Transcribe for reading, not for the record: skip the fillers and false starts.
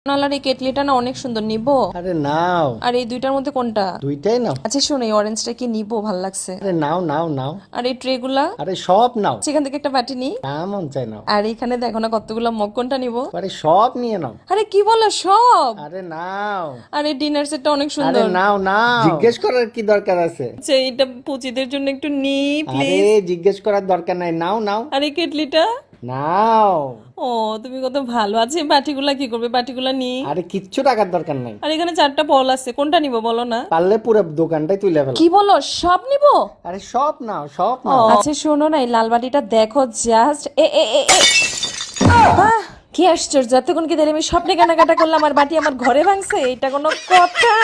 নালার এই কেটলিটা না অনেক সুন্দর, নিবো? আরে নাও। আর এই দুইটার মধ্যে কোনটা? দুইটাই নাও। আচ্ছা শোনো, এই অরেঞ্জটা কি নিবো? ভাল লাগছে। আরে নাও নাও নাও। আর এই ট্রে গুলা? আরে সব নাও। সেখান থেকে একটা বাটি নি। না মন চাই নাও। আর এখানে দেখো না কতগুলো মগ, কোনটা নিবো? আরে সব নিয়ে নাও। আরে কি বলো, সব? আরে নাও। আর এই ডিনার সেটটা অনেক আরে সুন্দর। নাও নাও। জিজ্ঞেস করার কি দরকার আছে? আচ্ছা এইটা পুচিদের জন্য একটু নি আরে প্লিজ। জিজ্ঞেস করার দরকার নাই, নাও নাও আর এই কেটলিটা? নাও। ও তুমি কত ভালো। আছে বাটিগুলা কি করবে? বাটিগুলা নি। আরে কিচ্ছু টাকার দরকার নাই। আর এখানে 4টা বল আছে, কোনটা নিবো বলো না? পারলে পুরো দোকানটাই তুলে ফেলো। কি বলো, সব নিবো? আরে সব নাও সব নাও। আচ্ছা শোনো না, এই লাল বাটিটা দেখো জাস্ট। এ এ এ এ আহ, কি আশ্চর্য, এতক্ষণ কি তাহলে আমি স্বপ্নে কেনাকাটা করলাম আর বাটি আমার ঘরে ভাঙছে? এটা কোনো কথা?